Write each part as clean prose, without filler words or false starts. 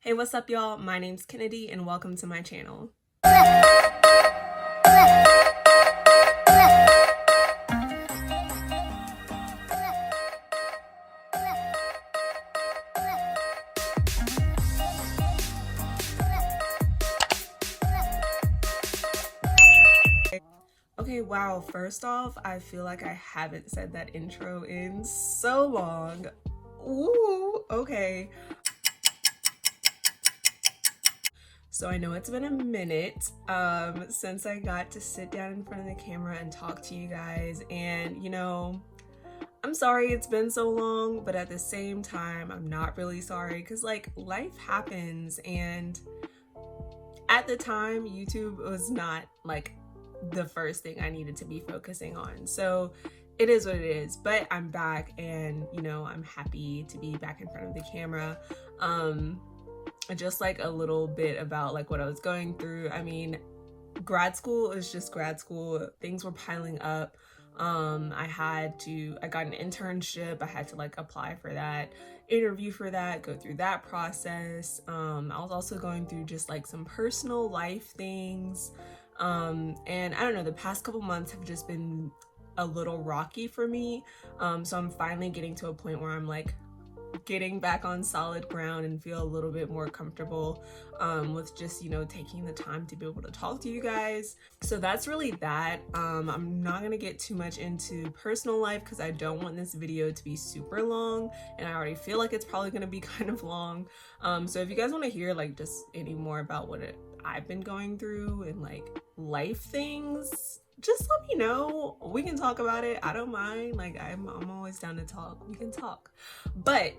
Hey, what's up, y'all? My name's Kennedy, and welcome to my channel. Okay, wow, first off, I feel like I haven't said that intro in so long. Ooh, okay. So I know it's been a minute since I got to sit down in front of the camera and talk to you guys, and I'm sorry it's been so long, but at the same time, I'm not really sorry because like life happens, and at the time, YouTube was not like the first thing I needed to be focusing on. So it is what it is, but I'm back, and I'm happy to be back in front of the camera. Just like a little bit about like what I was going through. I mean, grad school is just grad school. Things were piling up. I got an internship. I had to like apply for that, interview for that, go through that process. I was also going through just like some personal life things. And I don't know, the past couple months have just been a little rocky for me. So I'm finally getting to a point where I'm like getting back on solid ground and feel a little bit more comfortable with just taking the time to be able to talk to you guys. So that's really that. I'm not gonna get too much into personal life because I don't want this video to be super long, and I already feel like it's probably gonna be kind of long. So if you guys want to hear like just any more about what I've been going through and like life things, just let me know. We can talk about it. I don't mind. Like I'm always down to talk. We can talk. But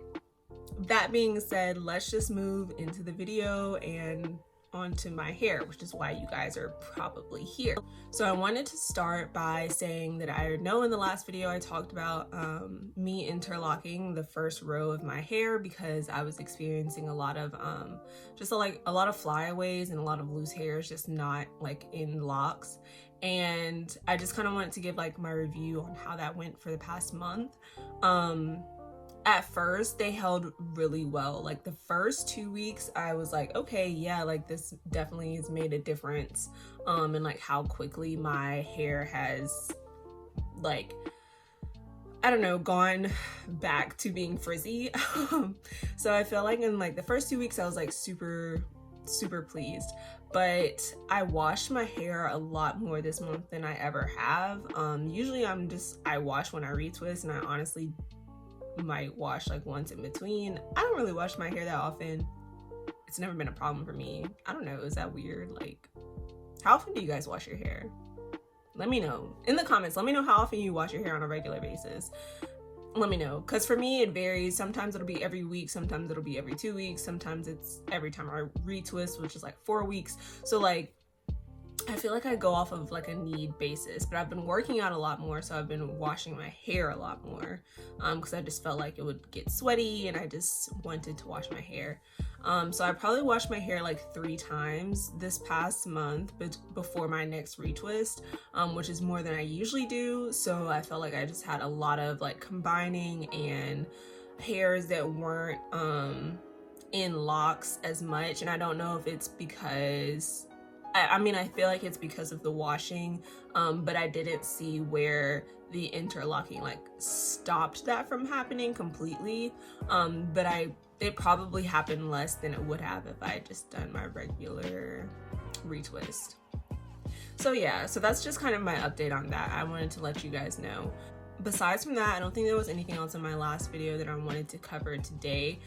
that being said, let's just move into the video and onto my hair, which is why you guys are probably here. So I wanted to start by saying that I know in the last video I talked about me interlocking the first row of my hair because I was experiencing a lot of just like a lot of flyaways and a lot of loose hairs, just not like in locks. And I just kind of wanted to give like my review on how that went for the past month. At first they held really well. Like the first 2 weeks I was like, okay, yeah, like this definitely has made a difference and like how quickly my hair has like, I don't know, gone back to being frizzy. So I feel like in like the first 2 weeks I was like super pleased, but I washed my hair a lot more this month than I ever have. Usually I wash when I retwist, and I honestly might wash like once in between. I don't really wash my hair that often. It's never been a problem for me. I don't know, is that weird? Like, how often do you guys wash your hair? Let me know in the comments. Let me know how often you wash your hair on a regular basis. Let me know, because for me it varies. Sometimes it'll be every week, sometimes it'll be every 2 weeks, sometimes it's every time I retwist, which is like 4 weeks. So like I feel like I go off of like a need basis, but I've been working out a lot more, so I've been washing my hair a lot more because I just felt like it would get sweaty and I just wanted to wash my hair. So I probably washed my hair like 3 times this past month before my next retwist, which is more than I usually do. So I felt like I just had a lot of like combining and hairs that weren't in locks as much. And I don't know if it's because I mean, I feel like it's because of the washing, but I didn't see where the interlocking like stopped that from happening completely. But it probably happened less than it would have if I had just done my regular retwist. So yeah, so that's just kind of my update on that. I wanted to let you guys know. Besides from that, I don't think there was anything else in my last video that I wanted to cover today.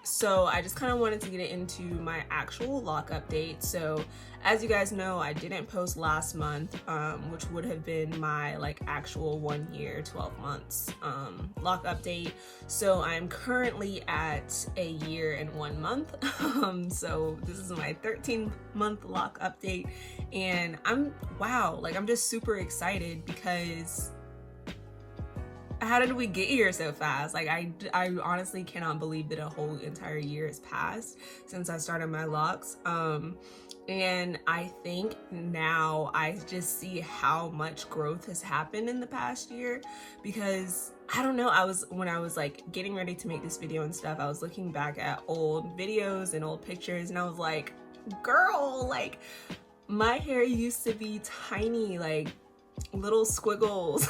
So I just kind of wanted to get into my actual lock update. So as you guys know, I didn't post last month, which would have been my like actual 1 year 12 months lock update. So I'm currently at a year and 1 month. So this is my 13-month lock update, and I'm just super excited because how did we get here so fast? Like I honestly cannot believe that a whole entire year has passed since I started my locks. And I think now I just see how much growth has happened in the past year, because I don't know, when I was like getting ready to make this video and stuff, I was looking back at old videos and old pictures, and I was like, girl, like my hair used to be tiny, like little squiggles.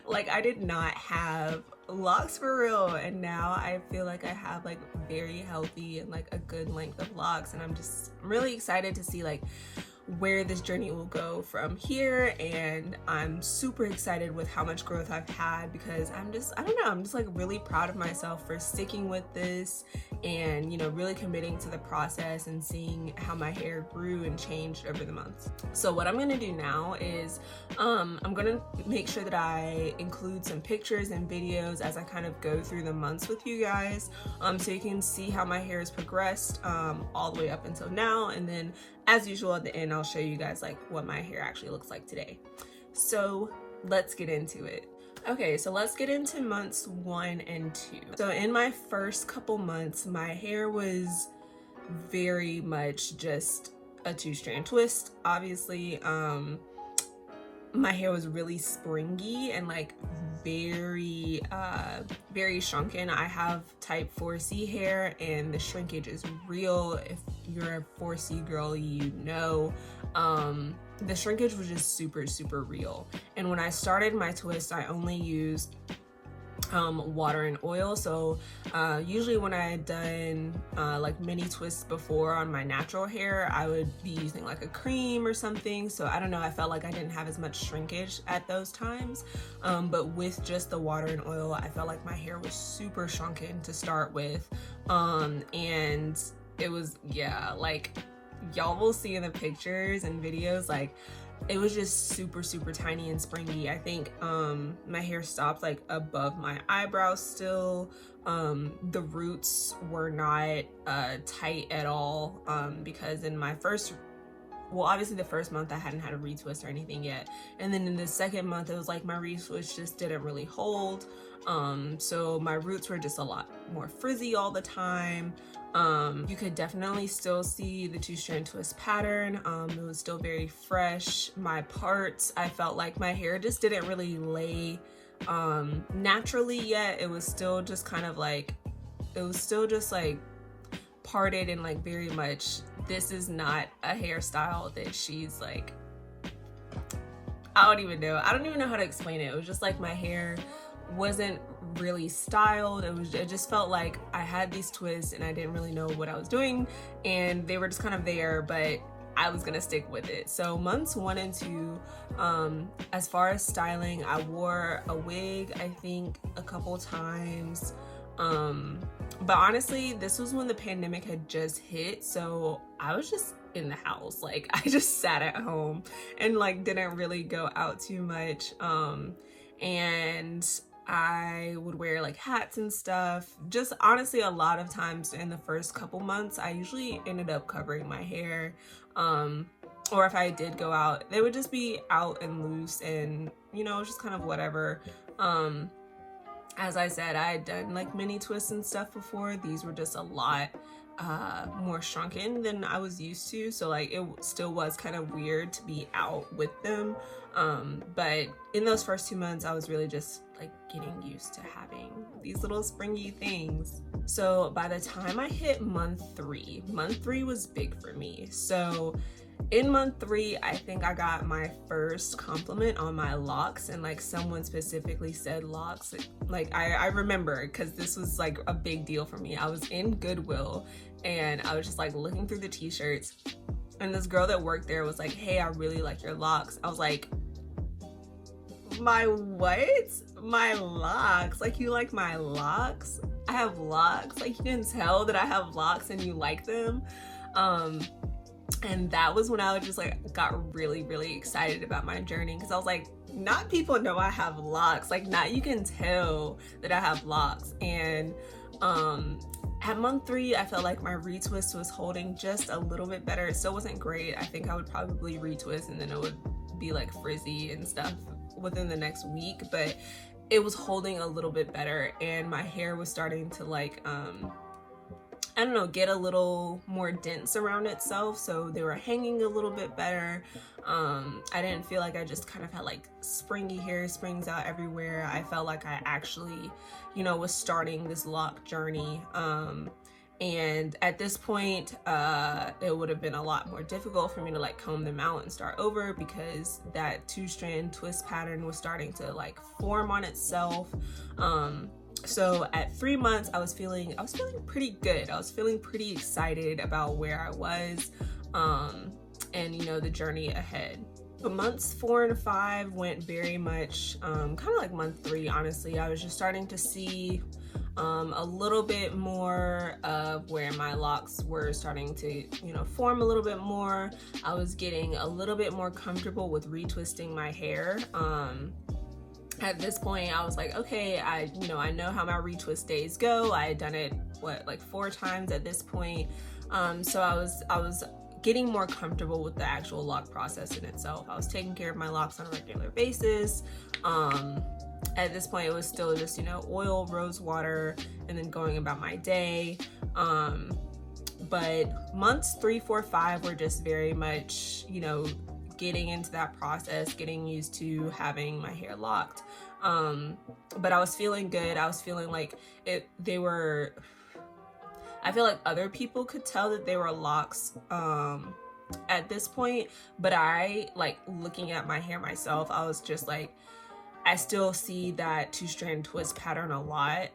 Like I did not have locks for real, and now I feel like I have like very healthy and like a good length of locks, and I'm really excited to see like where this journey will go from here. And I'm super excited with how much growth I've had, because I don't know, I'm just like really proud of myself for sticking with this and, you know, really committing to the process and seeing how my hair grew and changed over the months. So what I'm gonna do now is I'm gonna make sure that I include some pictures and videos as I kind of go through the months with you guys, so you can see how my hair has progressed all the way up until now. And then as usual at the end, I'll show you guys like what my hair actually looks like today. So let's get into it. Okay, so let's get into months 1 and 2. So in my first couple months, my hair was very much just a 2-strand twist. Obviously, my hair was really springy and like very shrunken. I have type 4C hair, and the shrinkage is real. If you're a 4C girl, you know. The shrinkage was just super real. And when I started my twist, I only used water and oil. So usually when I had done like mini twists before on my natural hair, I would be using like a cream or something. So I don't know, I felt like I didn't have as much shrinkage at those times, but with just the water and oil, I felt like my hair was super shrunken to start with. And it was, yeah, like y'all will see in the pictures and videos, like it was just super tiny and springy. I think my hair stopped like above my eyebrows still. The roots were not tight at all, because in my first, well, obviously the first month I hadn't had a retwist or anything yet, and then in the second month it was like my retwist just didn't really hold. So my roots were just a lot more frizzy all the time. You could definitely still see the 2-strand twist pattern. It was still very fresh. My parts, I felt like my hair just didn't really lay naturally yet. It was still just kind of like, it was still just like parted and like very much, this is not a hairstyle that she's like, I don't even know how to explain it. It was just like my hair wasn't really styled. It just felt like I had these twists and I didn't really know what I was doing, and they were just kind of there, but I was gonna stick with it. So months 1 and 2, as far as styling, I wore a wig I think a couple times, but honestly this was when the pandemic had just hit, so I was just in the house. Like I just sat at home and like didn't really go out too much, and I would wear like hats and stuff. Just honestly, a lot of times in the first couple months, I usually ended up covering my hair. Or if I did go out, they would just be out and loose, and you know, just kind of whatever. As I said, I had done like mini twists and stuff before. These were just a lot more shrunken than I was used to, so like it still was kind of weird to be out with them. But in those first 2 months, I was really just like getting used to having these little springy things. So by the time I hit month 3 was big for me. So in month 3, I think I got my first compliment on my locks, and like someone specifically said locks. Like I remember, because this was like a big deal for me. I was in Goodwill and I was just like looking through the t-shirts, and this girl that worked there was like, hey, I really like your locks. I was like, my what? My locks? Like you like my locks? I have locks? Like you can tell that I have locks and you like them? And that was when I was just like got really excited about my journey, because I was like, not people know I have locks, like not you can tell that I have locks. And at month 3, I felt like my retwist was holding just a little bit better. It still wasn't great. I think I would probably retwist and then it would be like frizzy and stuff within the next week, but it was holding a little bit better, and my hair was starting to like I don't know, get a little more dense around itself, so they were hanging a little bit better. I didn't feel like I just kind of had like springy hair, springs out everywhere. I felt like I actually, you know, was starting this lock journey. And at this point, it would have been a lot more difficult for me to like comb them out and start over, because that 2-strand twist pattern was starting to like form on itself. So at 3 months, I was feeling pretty good. I was feeling pretty excited about where I was, and you know, the journey ahead. But months 4 and 5 went very much kind of like month 3, honestly. I was just starting to see a little bit more of where my locks were starting to, you know, form a little bit more. I was getting a little bit more comfortable with retwisting my hair. At this point, I was like, okay, I know how my retwist days go. I had done it, like 4 times at this point. So I was getting more comfortable with the actual lock process in itself. I was taking care of my locks on a regular basis. At this point, it was still just, you know, oil, rose water, and then going about my day. But months 3, 4, 5 were just very much, you know, getting into that process, getting used to having my hair locked. But I was feeling good. I was feeling like I feel like other people could tell that they were locks at this point, but I, like, looking at my hair myself, I was just like, I still see that 2-strand twist pattern a lot.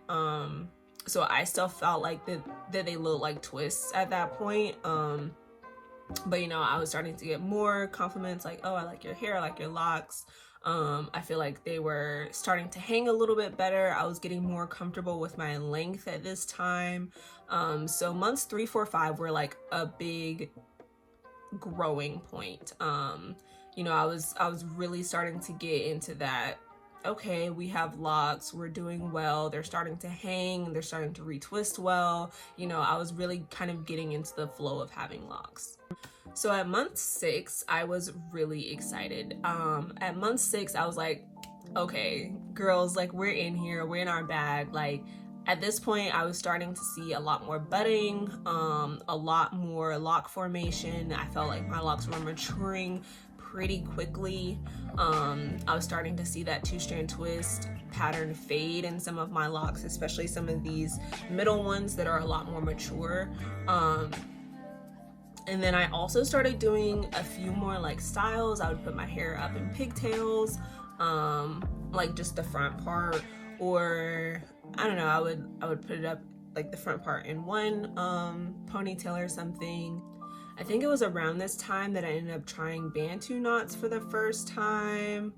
So I still felt like that they look like twists at that point. But you know, I was starting to get more compliments like, oh, I like your hair, I like your locks. I feel like they were starting to hang a little bit better. I was getting more comfortable with my length at this time. So months 3, 4, 5 were like a big growing point. You know, I was really starting to get into that. Okay, we have locks, we're doing well, they're starting to hang, they're starting to retwist well. You know, I was really kind of getting into the flow of having locks. So at month 6, I was really excited. At month 6, I was like, okay, girls, like, we're in here, we're in our bag. Like, at this point, I was starting to see a lot more budding, a lot more lock formation. I felt like my locks were maturing pretty quickly. I was starting to see that 2-strand twist pattern fade in some of my locks, especially some of these middle ones that are a lot more mature. And then I also started doing a few more like styles. I would put my hair up in pigtails, like just the front part, or I don't know, I would put it up like the front part in one ponytail or something. I think it was around this time that I ended up trying Bantu knots for the first time.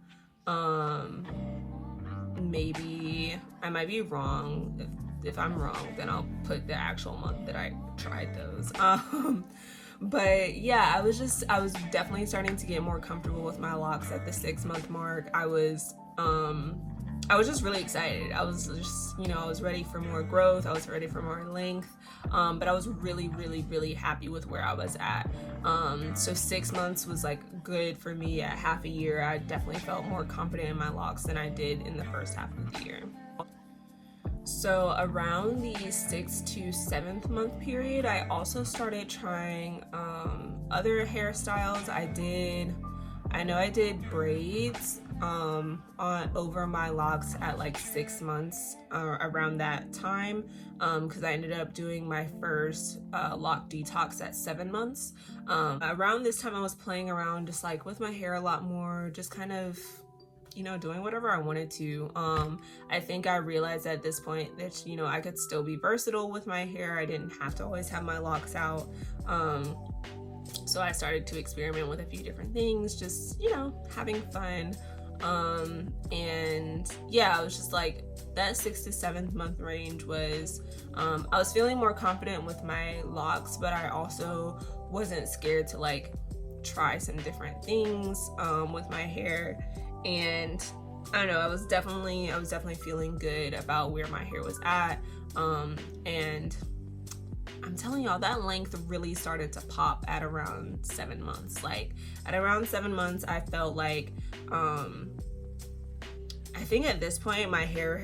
Maybe I might be wrong. If I'm wrong, then I'll put the actual month that I tried those. But yeah, I was definitely starting to get more comfortable with my locks at the 6-month mark. I was just really excited. I was just, you know, I was ready for more growth. I was ready for more length. But I was really, really, really happy with where I was at. So 6 months was like good for me. At half a year, I definitely felt more confident in my locks than I did in the first half of the year. So around the 6th to 7th month period, I also started trying other hairstyles. I know I did braids over my locks at like 6 months around that time, because I ended up doing my first lock detox at 7 months. Around this time, I was playing around just like with my hair a lot more, just kind of, you know, doing whatever I wanted to. I think I realized at this point that, you know, I could still be versatile with my hair. I didn't have to always have my locks out. So I started to experiment with a few different things, just, you know, having fun. And yeah, I was just like, that 6th to 7th month range was, I was feeling more confident with my locks, but I also wasn't scared to like try some different things with my hair. And I don't know, I was definitely feeling good about where my hair was at. And I'm telling y'all, that length really started to pop at around 7 months. Like at around 7 months, I felt like I I think at this point my hair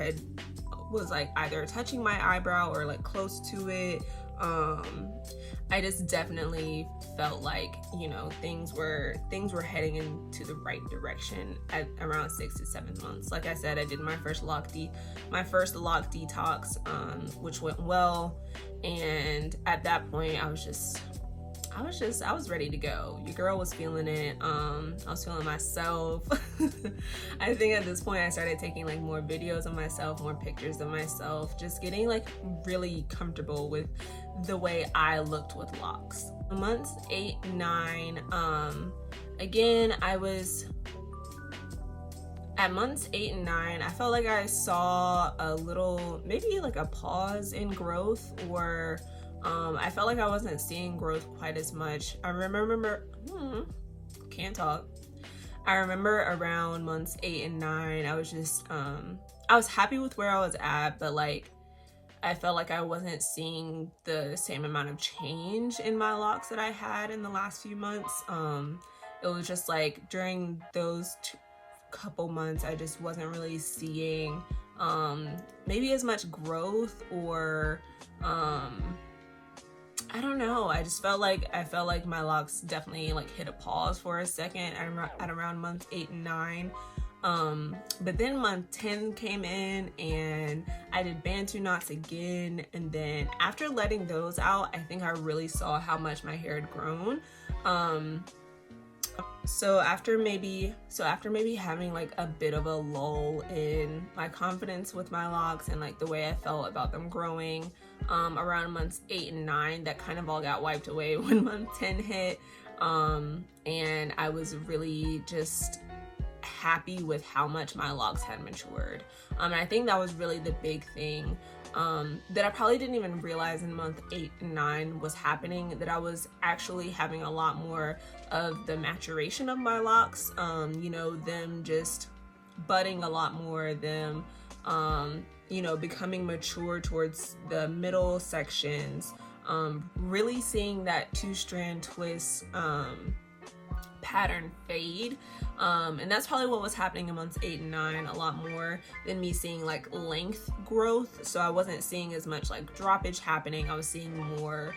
was like either touching my eyebrow or like close to it. I just definitely felt like, you know, things were heading into the right direction at around 6 to 7 months. Like I said, I did my first Loc detox, which went well, and at that point I was ready to go. Your girl was feeling it. I was feeling myself. I think at this point I started taking like more videos of myself, more pictures of myself, just getting like really comfortable with the way I looked with locks. Months 8, 9, again, I was at months 8 and 9, I felt like I saw a little, maybe like a pause in growth, or I felt like I wasn't seeing growth quite as much. I remember, can't talk. I remember around months 8 and 9, I was just, I was happy with where I was at, but like, I felt like I wasn't seeing the same amount of change in my locks that I had in the last few months. It was just like during those couple months, I just wasn't really seeing maybe as much growth, or I don't know. I just felt like my locks definitely like hit a pause for a second at around month 8 and 9. But then month 10 came in and I did Bantu knots again, and then after letting those out, I think I really saw how much my hair had grown. So after maybe having like a bit of a lull in my confidence with my locks and like the way I felt about them growing, around months 8 and 9, that kind of all got wiped away when month 10 hit. And I was really just happy with how much my locks had matured. And I think that was really the big thing that I probably didn't even realize in month 8 and 9 was happening, that I was actually having a lot more of the maturation of my locks, you know, them just budding a lot more, them you know, becoming mature towards the middle sections, really seeing that 2-strand twist pattern fade, and that's probably what was happening in months 8 and 9 a lot more than me seeing like length growth. So I wasn't seeing as much like droppage happening. I was seeing more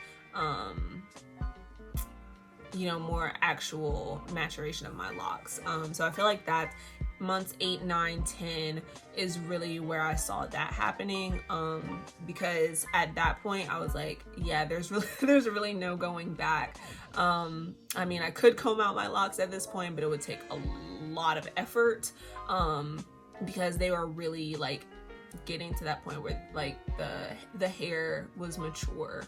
you know, more actual maturation of my locks. So I feel like that months 8, 9, 10 is really where I saw that happening, because at that point I was like, yeah, there's really no going back. I mean, I could comb out my locks at this point, but it would take a lot of effort, because they were really like getting to that point where like the hair was mature.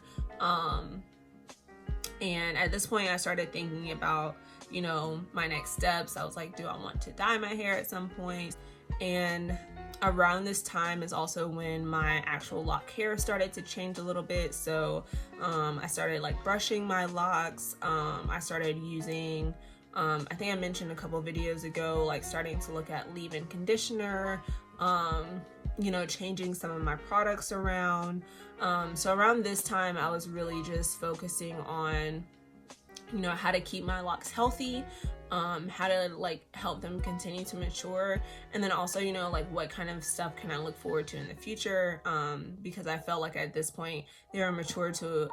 And at this point I started thinking about, you know, my next steps. I was like, do I want to dye my hair at some point? And around this time is also when my actual lock hair started to change a little bit. So I started like brushing my locks. I started using, I think I mentioned a couple videos ago, like starting to look at leave-in conditioner, you know, changing some of my products around. So around this time I was really just focusing on, you know, how to keep my locks healthy, how to like help them continue to mature, and then also, you know, like what kind of stuff can I look forward to in the future, because I felt like at this point they were mature to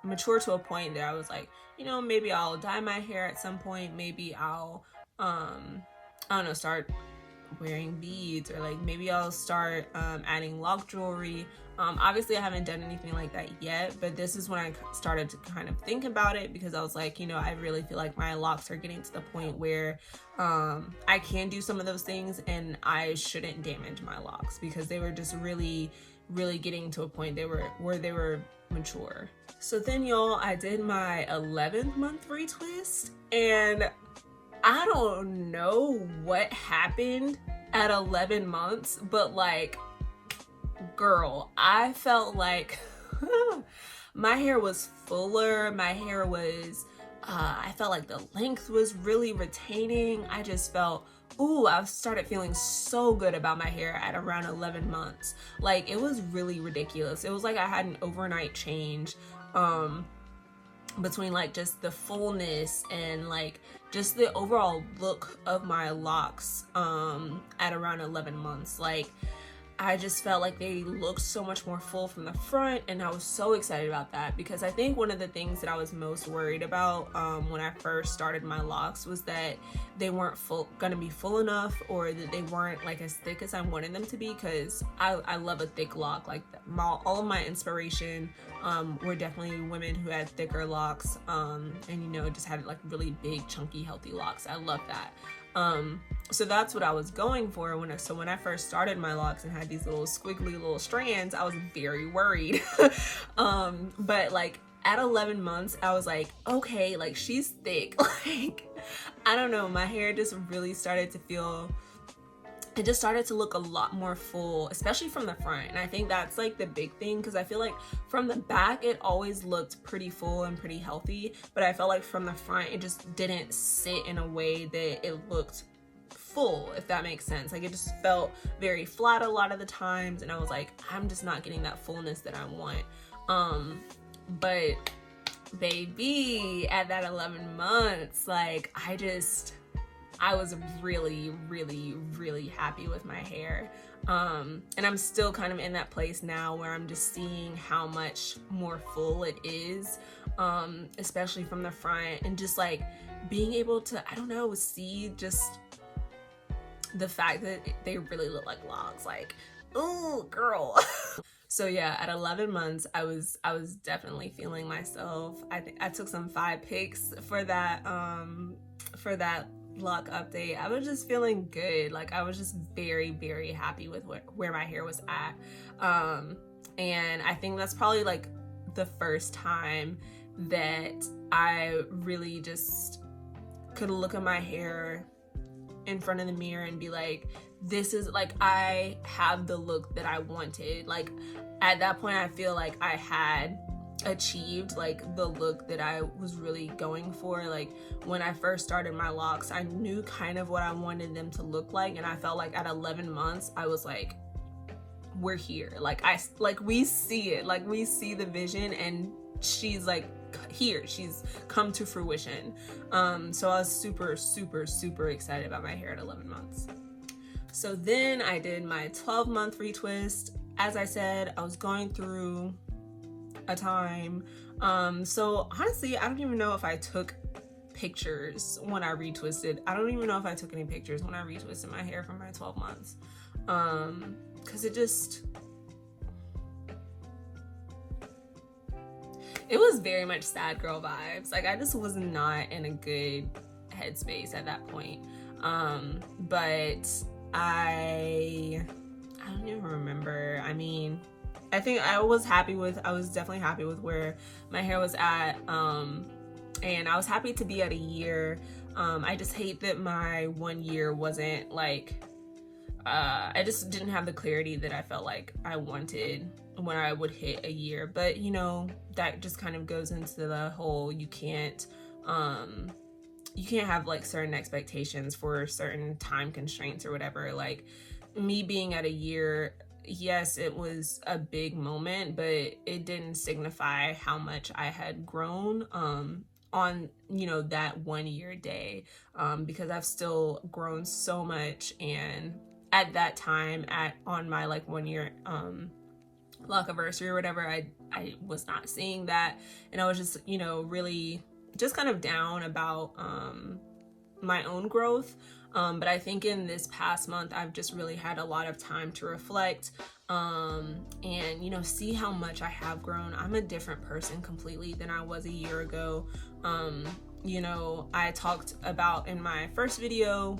a point that I was like, you know, maybe I'll dye my hair at some point, maybe I'll I don't know, start wearing beads, or like maybe I'll start adding lock jewelry. Obviously I haven't done anything like that yet, but this is when I started to kind of think about it, because I was like, you know, I really feel like my locks are getting to the point where I can do some of those things and I shouldn't damage my locks, because they were just really getting to a point where they were mature. So then, y'all, I did my 11th month retwist, and I don't know what happened at 11 months, but like, girl, I felt like my hair was fuller. My hair was, I felt like the length was really retaining. I just felt, ooh, I started feeling so good about my hair at around 11 months. Like, it was really ridiculous. It was like I had an overnight change. between like just the fullness and like just the overall look of my locks at around 11 months. Like I just felt like they looked so much more full from the front, and I was so excited about that, because I think one of the things that I was most worried about when I first started my locks was that they weren't gonna be full enough, or that they weren't like as thick as I wanted them to be, because I love a thick lock. Like all of my inspiration were definitely women who had thicker locks, and you know, just had like really big, chunky, healthy locks. I love that. So that's what I was going for when I first started my locks and had these little squiggly little strands, I was very worried. But like at 11 months, I was like, okay, like she's thick. Like, I don't know, my hair just really started to feel, it just started to look a lot more full, especially from the front. And I think that's like the big thing, because I feel like from the back it always looked pretty full and pretty healthy, but I felt like from the front it just didn't sit in a way that it looked full, if that makes sense. Like it just felt very flat a lot of the times, and I was like, I'm just not getting that fullness that I want. But baby, at that 11 months, like I was really, really, really happy with my hair. And I'm still kind of in that place now where I'm just seeing how much more full it is, especially from the front, and just like being able to, I don't know, see just the fact that they really look like locks. Like, ooh, girl. So yeah, at 11 months, I was definitely feeling myself. I think I took some 5 pics for that lock update. I was just feeling good. Like I was just very, very happy with where my hair was at. And I think that's probably like the first time that I really just could look at my hair in front of the mirror and be like, this is like, I have the look that I wanted. Like at that point, I feel like I had achieved like the look that I was really going for. Like when I first started my locks, I knew kind of what I wanted them to look like, and I felt like at 11 months I was like, we're here. Like we see it, like we see the vision, and she's like here, she's come to fruition. So I was super, super, super excited about my hair at 11 months. So then I did my 12-month retwist. As I said, I was going through a time. So honestly, I don't even know if I took pictures when I retwisted. I don't even know if I took any pictures when I retwisted my hair for my 12 months. Cause it was very much sad girl vibes. Like I just was not in a good headspace at that point. But I don't even remember. I mean, I think I was definitely happy with where my hair was at. And I was happy to be at a year. I just hate that my 1 year wasn't like, I just didn't have the clarity that I felt like I wanted when I would hit a year. But you know, that just kind of goes into the whole, you can't have like certain expectations for certain time constraints or whatever. Like me being at a year, yes, it was a big moment, but it didn't signify how much I had grown on, you know, that 1 year day, because I've still grown so much. And at that time, on my like 1 year LOCAVERSARY or whatever, I was not seeing that, and I was just, you know, really just kind of down about my own growth. But I think in this past month, I've just really had a lot of time to reflect, and, you know, see how much I have grown. I'm a different person completely than I was a year ago. You know, I talked about in my first video,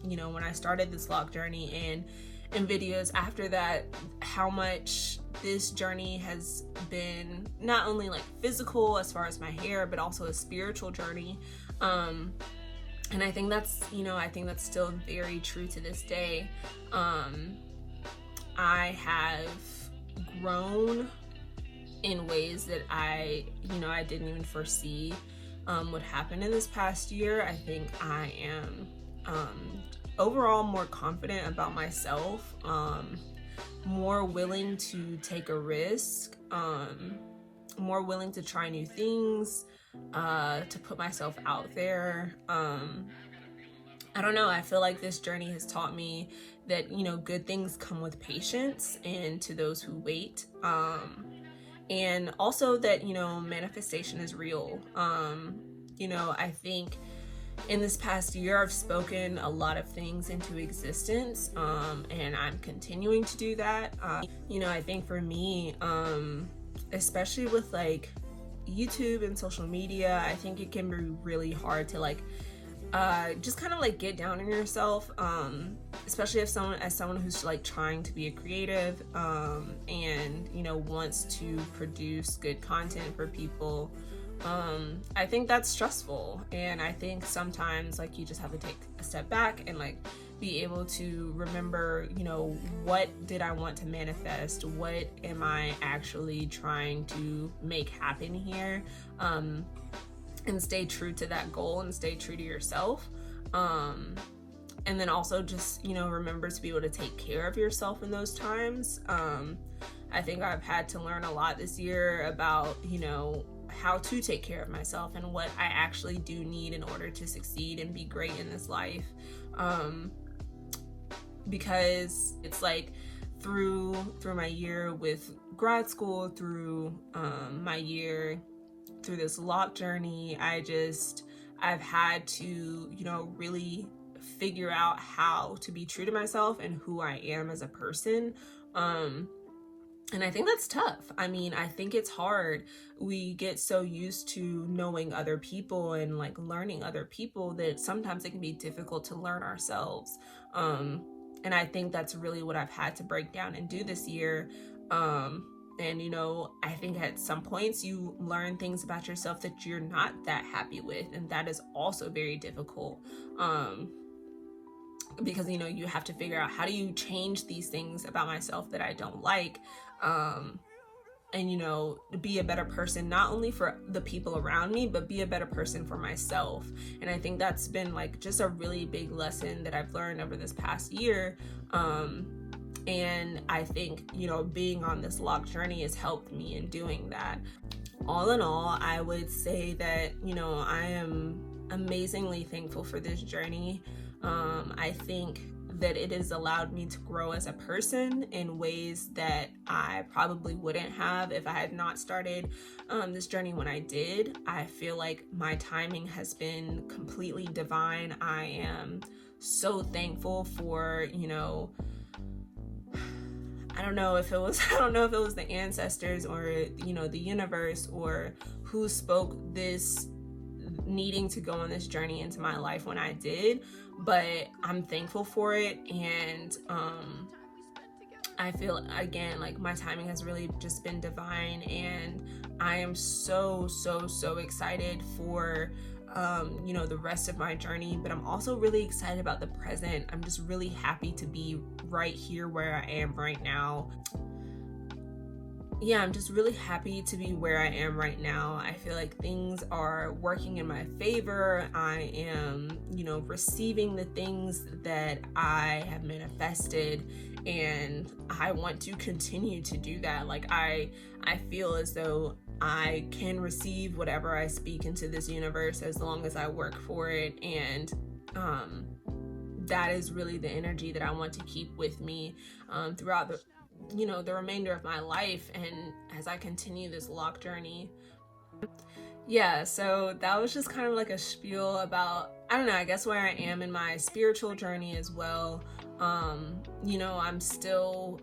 you know, when I started this lock journey, and in videos after that, how much this journey has been not only like physical as far as my hair, but also a spiritual journey. And I think that's, you know, I think that's still very true to this day. I have grown in ways that I didn't even foresee would happen in this past year. I think I am overall more confident about myself, more willing to take a risk, more willing to try new things, to put myself out there. I don't know, I feel like this journey has taught me that, you know, good things come with patience and to those who wait. And also that, you know, manifestation is real. You know, I think in this past year, I've spoken a lot of things into existence, and I'm continuing to do that. You know, I think for me, especially with like YouTube and social media, I think it can be really hard to like just kind of like get down on yourself, especially if someone who's like trying to be a creative, and you know, wants to produce good content for people. I think that's stressful, and I think sometimes like you just have to take a step back and like be able to remember, you know, what did I want to manifest? What am I actually trying to make happen here? And stay true to that goal and stay true to yourself. And then also just, you know, remember to be able to take care of yourself in those times. I think I've had to learn a lot this year about, you know, how to take care of myself and what I actually do need in order to succeed and be great in this life. Because it's like through my year with grad school, through my year through this Loc'd journey, I've had to, you know, really figure out how to be true to myself and who I am as a person. And I think that's tough. I mean, I think it's hard. We get so used to knowing other people and like learning other people that sometimes it can be difficult to learn ourselves. And I think that's really what I've had to break down and do this year. And, you know, I think at some points you learn things about yourself that you're not that happy with. And that is also very difficult. Because, you know, you have to figure out how do you change these things about myself that I don't like. And, you know, be a better person, not only for the people around me, but be a better person for myself. And I think that's been like just a really big lesson that I've learned over this past year. And I think, you know, being on this Loc'd journey has helped me in doing that. All in all, I would say that, you know, I am amazingly thankful for this journey. I think that it has allowed me to grow as a person in ways that I probably wouldn't have if I had not started this journey when I did. I feel like my timing has been completely divine. I am so thankful for, you know, I don't know if it was the ancestors or, you know, the universe or who spoke this needing to go on this journey into my life when I did, but I'm thankful for it. And I feel, again, like my timing has really just been divine, and I am so excited for you know, the rest of my journey. But I'm also really excited about the present. I'm just really happy to be right here where I am right now. Yeah, I'm just really happy to be where I am right now. I feel like things are working in my favor. I am, you know, receiving the things that I have manifested, and I want to continue to do that. Like I feel as though I can receive whatever I speak into this universe as long as I work for it. And that is really the energy that I want to keep with me throughout the, you know, the remainder of my life and as I continue this Loc'd journey. Yeah, so that was just kind of like a spiel about, I don't know, I guess where I am in my spiritual journey as well. You know, I'm still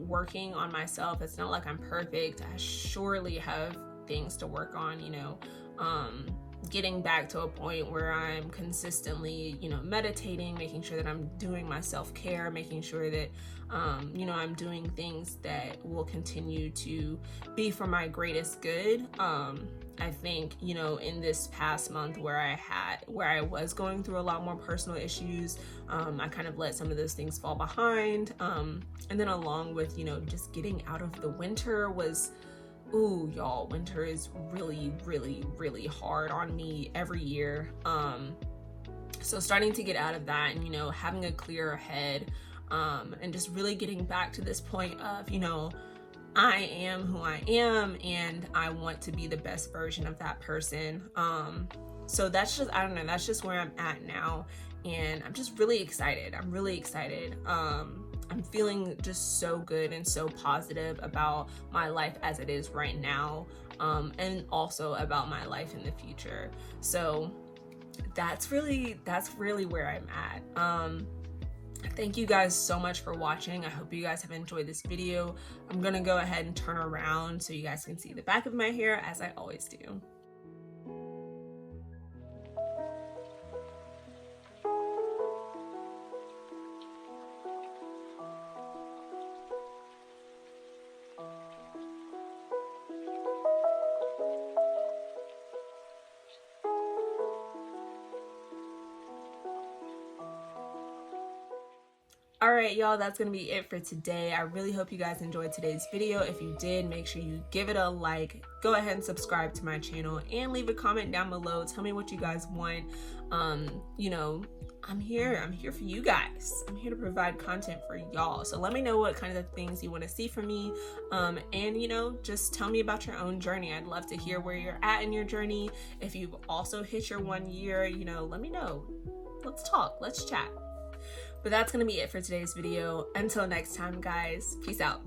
working on myself. It's not like I'm perfect. I surely have things to work on, you know, getting back to a point where I'm consistently, you know, meditating, making sure that I'm doing my self-care, making sure that, you know, I'm doing things that will continue to be for my greatest good. I think, you know, in this past month where I was going through a lot more personal issues, I kind of let some of those things fall behind. And then along with, you know, just getting out of the winter was, ooh, y'all, winter is really hard on me every year. So starting to get out of that and, you know, having a clearer head, and just really getting back to this point of, you know, I am who I am, and I want to be the best version of that person. So that's just, I don't know, that's just where I'm at now, and I'm just really excited. I'm really excited. I'm feeling just so good and so positive about my life as it is right now, and also about my life in the future. So that's really where I'm at. Thank you guys so much for watching. I hope you guys have enjoyed this video. I'm gonna go ahead and turn around so you guys can see the back of my hair, as I always do. Alright y'all, that's gonna be it for today. I really hope you guys enjoyed today's video. If you did, make sure you give it a like, go ahead and subscribe to my channel, and leave a comment down below. Tell me what you guys want. You know, I'm here for you guys. I'm here to provide content for y'all. So let me know what kind of things you want to see from me, and you know, just tell me about your own journey. I'd love to hear where you're at in your journey. If you've also hit your 1 year, you know, let me know. Let's talk, let's chat. But that's gonna be it for today's video. Until next time, guys, peace out.